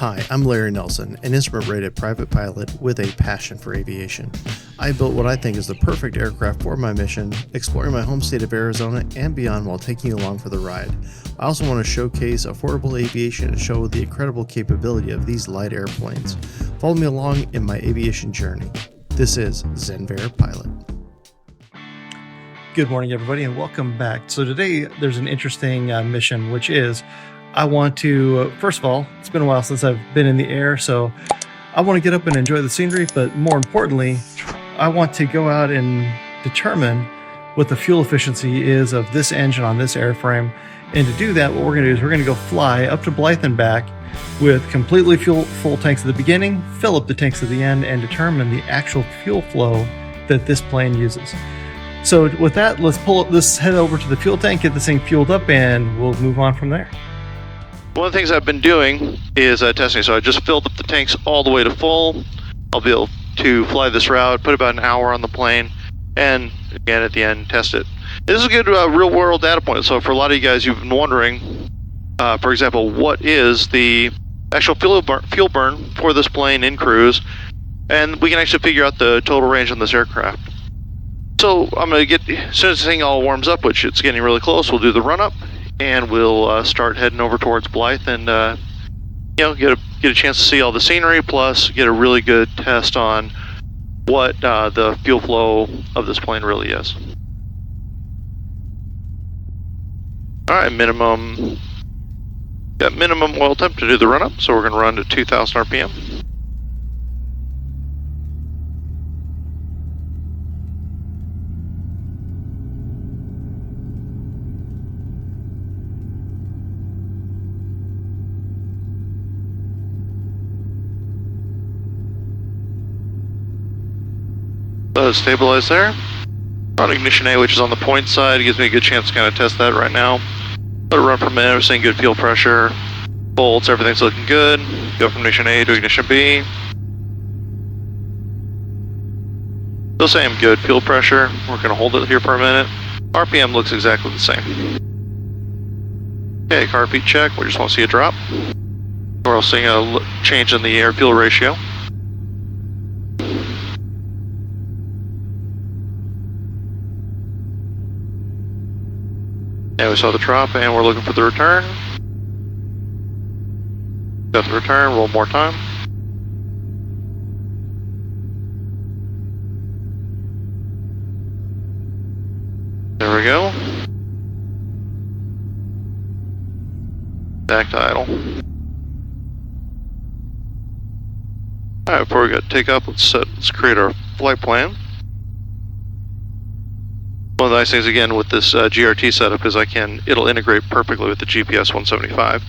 Hi, I'm Larry Nelson, an instrument-rated private pilot with a passion for aviation. I built what I think is the perfect aircraft for my mission, exploring my home state of Arizona and beyond while taking you along for the ride. I also want to showcase affordable aviation and show the incredible capability of these light airplanes. Follow me along in my aviation journey. This is Zenvair Pilot. Good morning, everybody, and welcome back. So today there's an interesting mission, which is I want to, first of all, it's been a while since I've been in the air, so I want to get up and enjoy the scenery, but more importantly, I want to go out and determine what the fuel efficiency is of this engine on this airframe. And to do that, what we're going to do is we're going to go fly up to Blythe and back with completely full tanks at the beginning, fill up the tanks at the end, and determine the actual fuel flow that this plane uses. So with that, let's head over to the fuel tank, get this thing fueled up, and we'll move on from there. One of the things I've been doing is testing. So I just filled up the tanks all the way to full. I'll be able to fly this route, put about an hour on the plane, and again at the end, test it. This is a good real-world data point. So for a lot of you guys, you've been wondering, for example, what is the actual fuel burn for this plane in cruise, and we can actually figure out the total range on this aircraft. So I'm going to get, as soon as the thing all warms up, which it's getting really close, we'll do the run-up, and we'll start heading over towards Blythe and get a chance to see all the scenery, plus get a really good test on what the fuel flow of this plane really is. Alright, minimum oil temp to do the run-up, so we're going to run to 2,000 RPM. Stabilize there. On ignition A, which is on the point side, it gives me a good chance to kind of test that right now. Let it run for a minute. We're seeing good fuel pressure, bolts, everything's looking good. Go from ignition A to ignition B. Still same good fuel pressure. We're going to hold it here for a minute. RPM looks exactly the same. Okay, car repeat check. We just want to see a drop. We're also seeing a change in the air-fuel ratio. And we saw the drop, and we're looking for the return. Got the return, roll more time. There we go. Back to idle. Alright, before we go take up, let's create our flight plan. One of the nice things again with this GRT setup is it'll integrate perfectly with the GPS 175.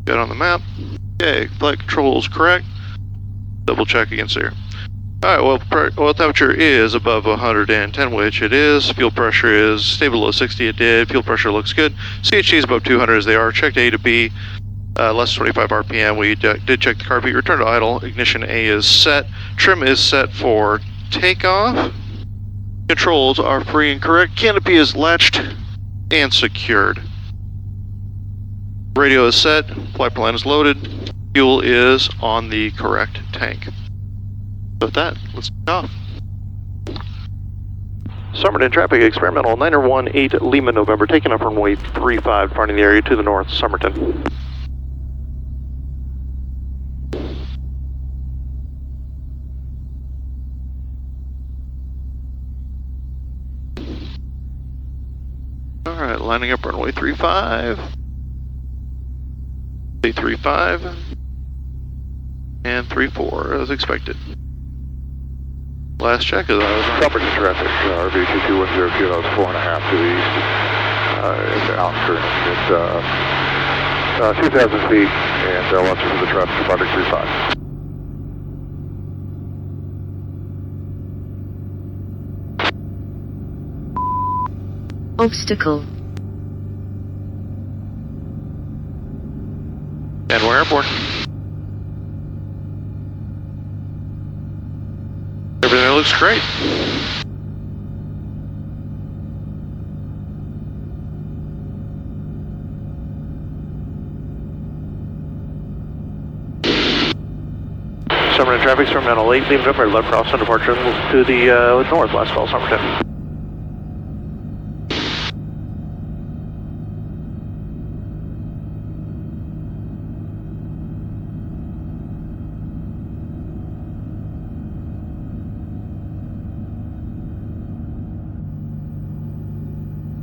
Get on the map. Okay, flight control is correct. Double check against here. Alright, oil temperature is above 110, which it is. Fuel pressure is stable below 60, it did. Fuel pressure looks good. CHG is above 200 as they are. Checked A to B, less than 25 RPM. We did check the car beat. Return to idle. Ignition A is set. Trim is set for takeoff. Controls are free and correct. Canopy is latched and secured. Radio is set. Flight plan is loaded. Fuel is on the correct tank. With that, let's take off. Somerton traffic experimental 918 Lima November, taking up runway 35, fronting the area to the north, Somerton. Alright, lining up runway 35. 35 and 34 as expected. Last check is I was on Somerton traffic, RV 22102, that was 4.5 to the east, into outskirts. It's 2,000 feet, and watch for the traffic departing 35. Obstacle. And we're airborne. Everything looks great. Summerton traffic, Terminal 8, leave November, left cross on departure to the north, last call, Summerton.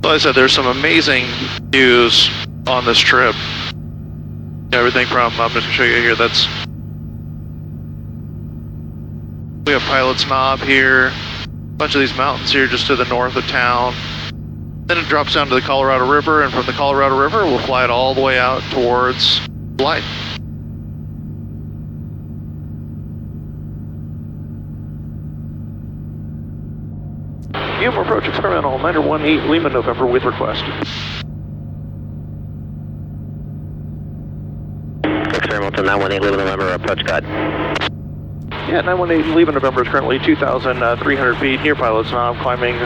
Like I said, there's some amazing views on this trip. Everything from, I'm just going to show you here, we have Pilot's Knob here, a bunch of these mountains here just to the north of town. Then it drops down to the Colorado River, and from the Colorado River, we'll fly it all the way out towards Blythe. Hume approach experimental 918 Lima November with request. Experimental 918 Lima November approach guide. Yeah, 918 Lima November is currently 2,300 feet near Pilot's Knob, climbing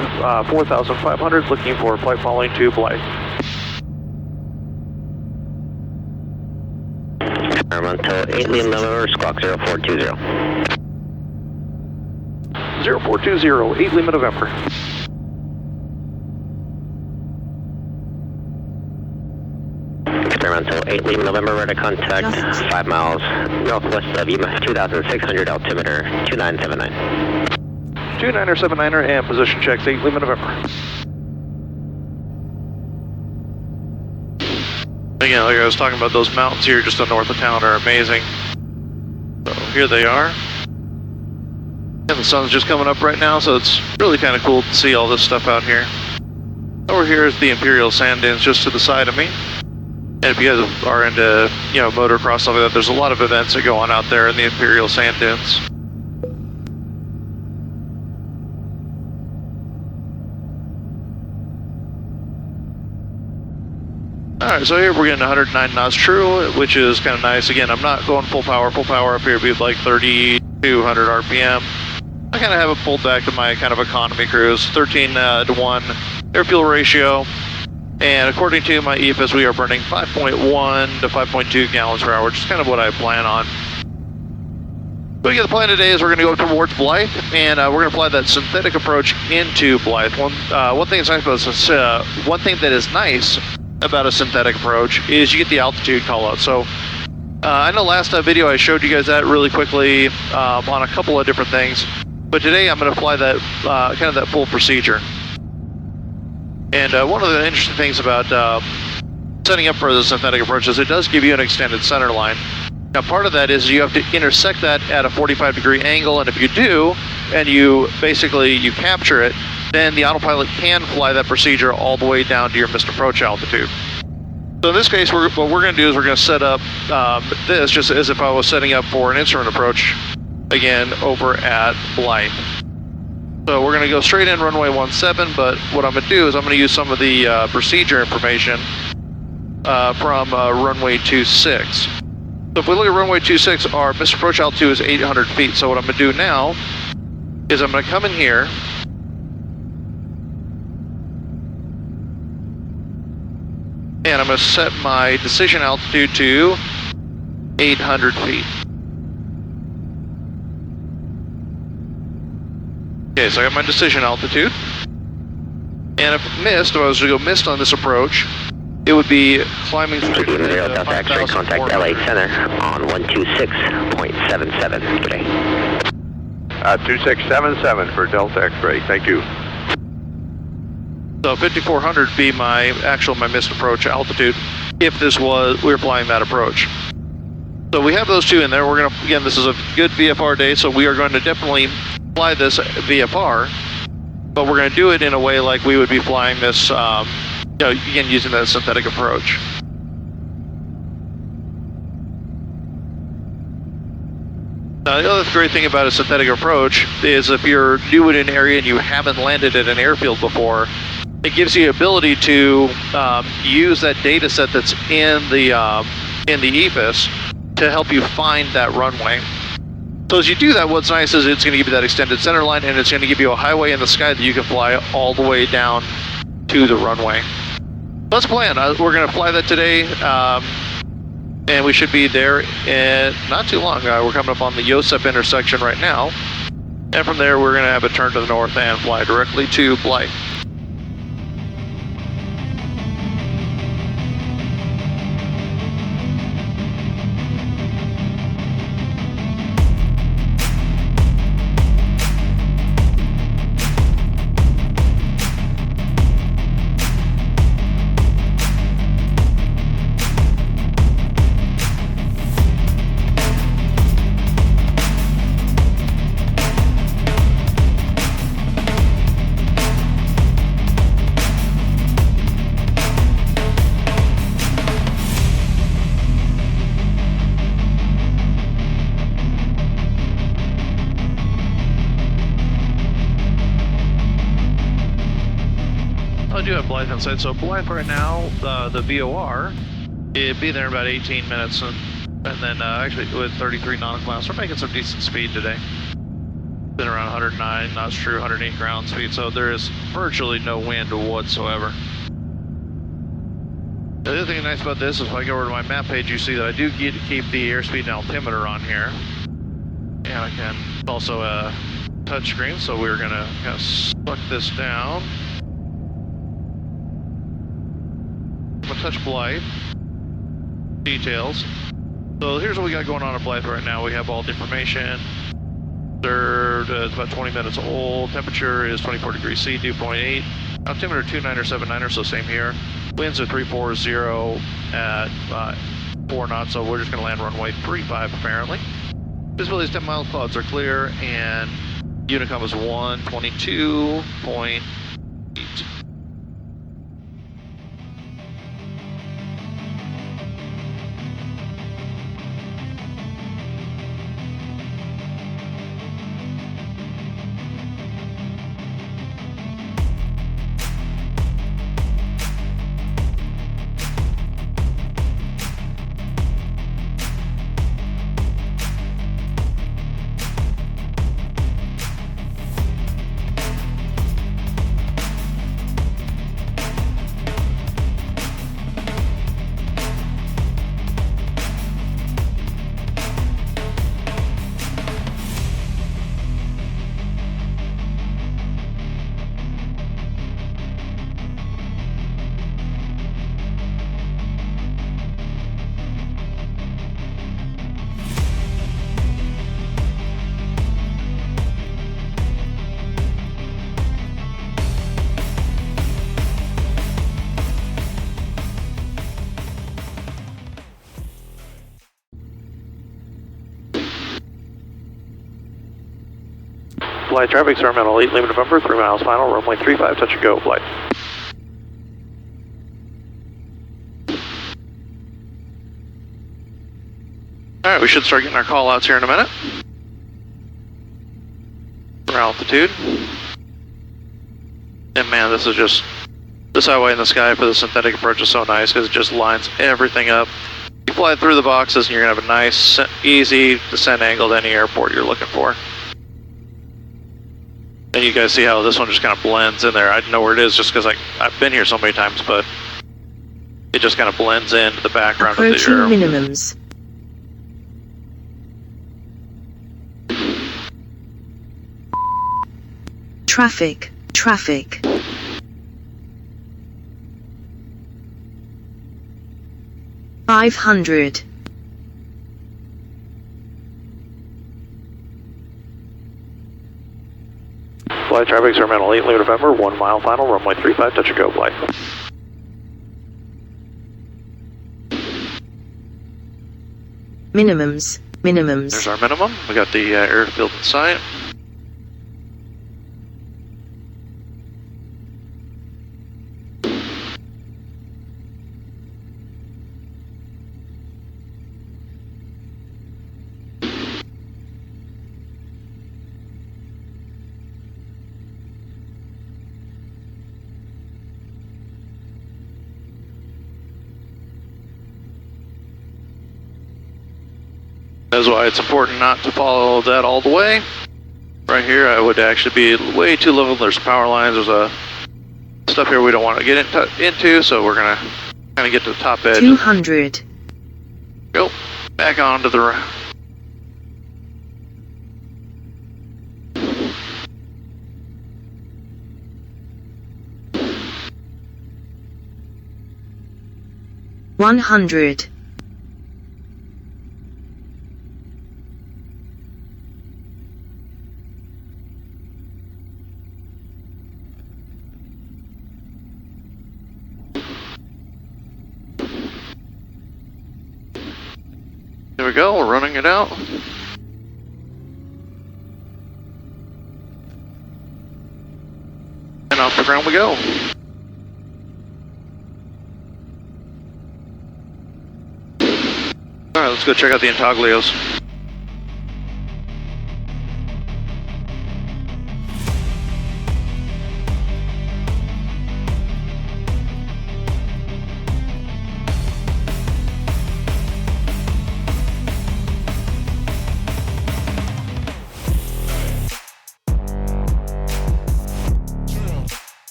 4,500, looking for flight following to Blythe. Experimental 8 Lima November, squawk 0420. 0420, 8 Lima November. Experimental 8 Lima November, ready to contact 5 miles northwest of Yuma, 2,600 altimeter 2979. 2979er and position checks 8 Lima November. Again, like I was talking about, those mountains here just to the north of town are amazing. So here they are. And the sun's just coming up right now, so it's really kind of cool to see all this stuff out here. Over here is the Imperial Sand Dunes just to the side of me. And if you guys are into, motocross, stuff like that, there's a lot of events that go on out there in the Imperial Sand Dunes. Alright, so here we're getting 109 knots true, which is kind of nice. Again, I'm not going full power up here, it'd be like 3,200 RPM. I kind of have it pulled back to my kind of economy cruise, 13 to 1 air fuel ratio. And according to my EFS, we are burning 5.1 to 5.2 gallons per hour, which is kind of what I plan on. So the plan today is we're going to go towards Blythe, and we're going to fly that synthetic approach into Blythe. One thing that's nice about this, one thing that is nice about a synthetic approach is you get the altitude call out. So I know last video I showed you guys that really quickly on a couple of different things, but today I'm going to fly that kind of that full procedure. And one of the interesting things about setting up for the synthetic approach is it does give you an extended center line. Now part of that is you have to intersect that at a 45-degree angle, and if you do, and you capture it, then the autopilot can fly that procedure all the way down to your missed approach altitude. So in this case, what we're going to do is we're going to set up this just as if I was setting up for an instrument approach, again, over at Blythe. So we're going to go straight in runway 17, but what I'm going to do is I'm going to use some of the procedure information from runway 26. So if we look at runway 26, our missed approach altitude is 800 feet. So what I'm going to do now is I'm going to come in here, and I'm going to set my decision altitude to 800 feet. Okay, so I got my decision altitude. And if missed, if I was to go missed on this approach, it would be climbing straight to Delta X-ray, contact LA Center on 126.77 today. 2677 for Delta X-ray, thank you. So 5400 be my missed approach altitude if we were flying that approach. So we have those two in there. We're going to, again, this is a good VFR day, so we are going to definitely fly this VFR, but we're going to do it in a way like we would be flying this, again, using that synthetic approach. Now, the other great thing about a synthetic approach is if you're new in an area and you haven't landed at an airfield before, it gives you the ability to use that data set that's in the EFS to help you find that runway. So as you do that, what's nice is it's going to give you that extended center line, and it's going to give you a highway in the sky that you can fly all the way down to the runway. That's the plan. We're going to fly that today. And we should be there in not too long. We're coming up on the Yosep intersection right now. And from there, we're going to have a turn to the north and fly directly to Blythe. I do have Blythe inside. So Blythe right now, the VOR, it'd be there in about 18 minutes, and then actually with 33 nautical miles, we're making some decent speed today. Been around 109 knots true, 108 ground speed, so there is virtually no wind whatsoever. The other thing nice about this is if I go over to my map page, you see that I do get to keep the airspeed and altimeter on here, and I can also touch screen. So we're gonna kind of suck this down. I'm gonna touch Blythe. Details. So here's what we got going on at Blythe right now. We have all the information. It's about 20 minutes old. Temperature is 24 degrees C, dew point 8. Altimeter 29er, so same here. Winds are 340 at 4 knots, so we're just gonna land runway 35 apparently. Visibility is 10 miles, clouds are clear, and Unicom is 122.8. Blythe traffic, experimental 8, Lima November, 3 miles final, runway 35, touch and go, Blythe. Alright, we should start getting our call outs here in a minute. For altitude. And man, this highway in the sky for the synthetic approach is so nice because it just lines everything up. You fly through the boxes and you're going to have a nice, easy descent angle to any airport you're looking for. And you guys see how this one just kind of blends in there. I know where it is just because I've been here so many times, but it just kind of blends into the background approaching of the air. minimums. Traffic. 500. Blythe traffic, experimental 8, Lima November, 1 mile final, runway 35, touch and go, Blythe. Minimums. There's our minimum. We got the airfield in sight. That's why it's important not to follow that all the way. Right here, I would actually be way too low. There's power lines. There's stuff here we don't want to get into, so we're gonna kind of get to the top edge. 200. Go back onto the road. One hundred. There we go, we're running it out. And off the ground we go. Alright, let's go check out the intaglios.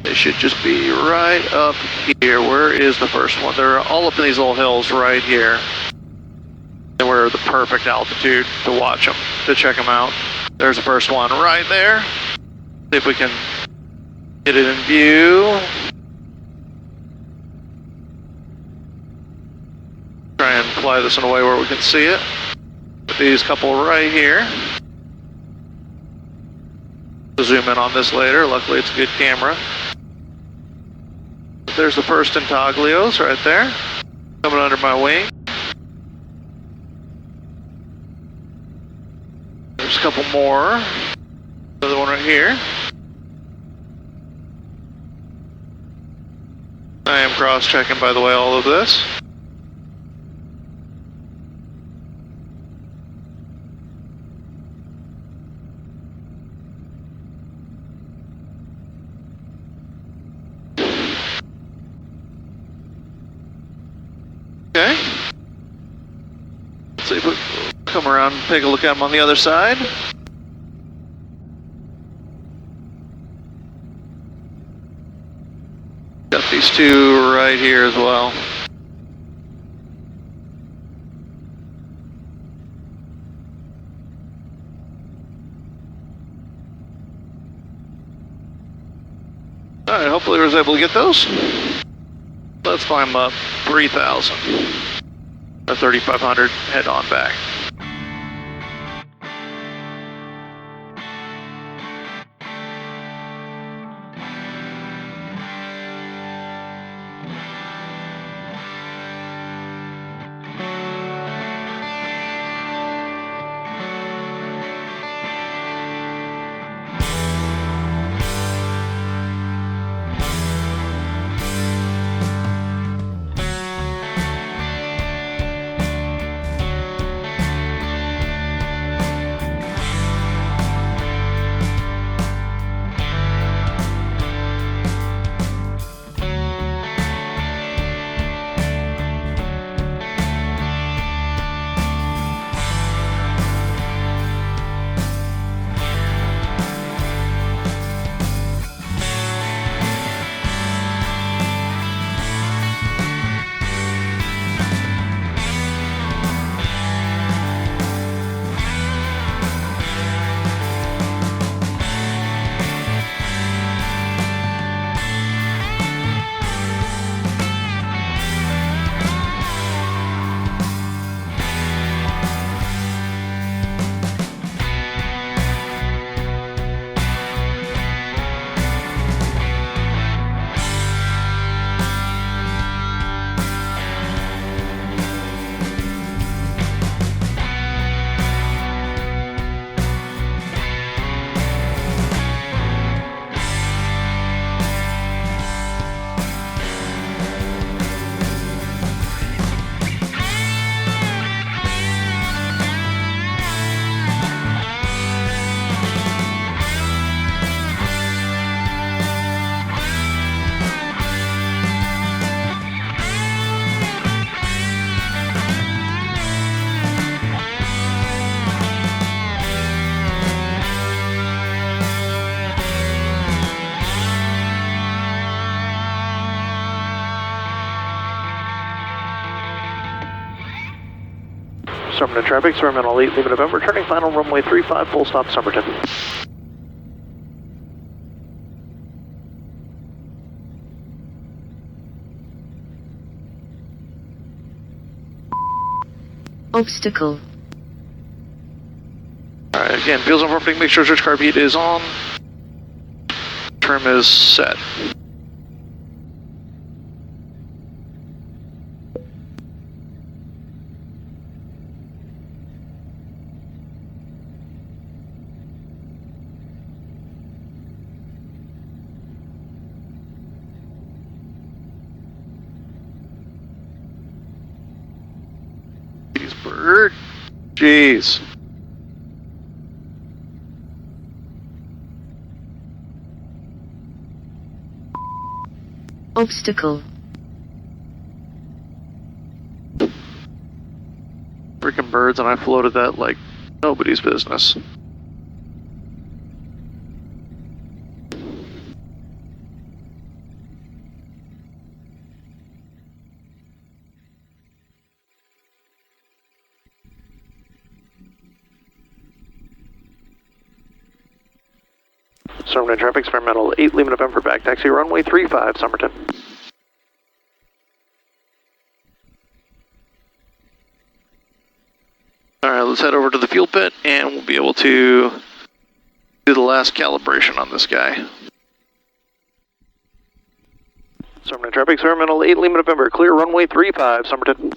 They should just be right up here. Where is the first one? They're all up in these little hills right here. And we're the perfect altitude to watch them, to check them out. There's the first one right there. See if we can get it in view. Try and fly this in a way where we can see it. Put these couple right here. We'll zoom in on this later. Luckily it's a good camera. There's the first intaglios right there, coming under my wing. There's a couple more. Another one right here. I am cross-checking, by the way, all of this. Okay. Let's see if we come around and take a look at them on the other side. Got these two right here as well. Alright, hopefully I was able to get those. Let's climb up 3,000 or 3,500, head on back. Somerton traffic, Terminal 8, leave it November, turning final runway 35, full stop Somerton. Obstacle. Alright, again, fuel's on perfect, make sure search carb heat is on. Trim is set. Jeez, bird. Jeez. Obstacle. Freaking birds, and I floated that like nobody's business. Somerton traffic, experimental 8, Lima November, back taxi runway 35, Somerton. Alright, let's head over to the fuel pit and we'll be able to do the last calibration on this guy. Somerton traffic, experimental 8, Lima November, clear runway 35, Somerton.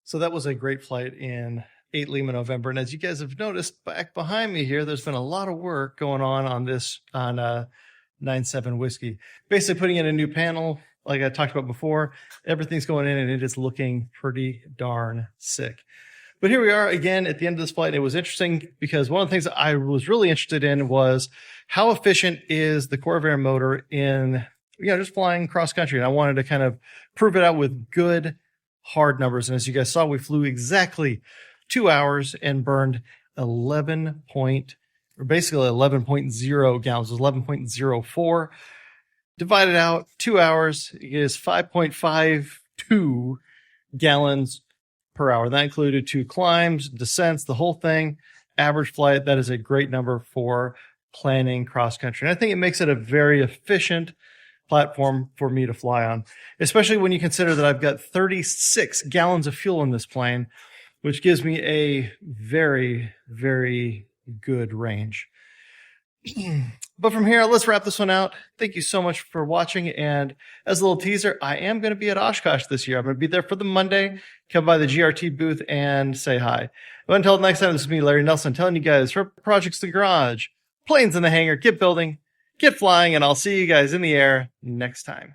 So that was a great flight in 8 Lima November. And as you guys have noticed back behind me here, there's been a lot of work going on this, on 9-7 Whiskey. Basically putting in a new panel, like I talked about before. Everything's going in and it is looking pretty darn sick. But here we are again at the end of this flight. It was interesting because one of the things that I was really interested in was how efficient is the Corvair motor in, just flying cross country. And I wanted to kind of prove it out with good hard numbers. And as you guys saw, we flew exactly 2 hours and burned 11.0 gallons. It was 11.04. Divided out 2 hours is 5.52 gallons per hour. That included 2 climbs, descents, the whole thing. Average flight, that is a great number for planning cross country. And I think it makes it a very efficient platform for me to fly on, especially when you consider that I've got 36 gallons of fuel in this plane, which gives me a very, very good range. But from here, let's wrap this one out. Thank you so much for watching. And as a little teaser, I am going to be at Oshkosh this year. I'm going to be there for the Monday. Come by the GRT booth and say hi. But until next time, this is me, Larry Nelson, telling you guys for Projects the Garage, planes in the hangar, get building, get flying, and I'll see you guys in the air next time.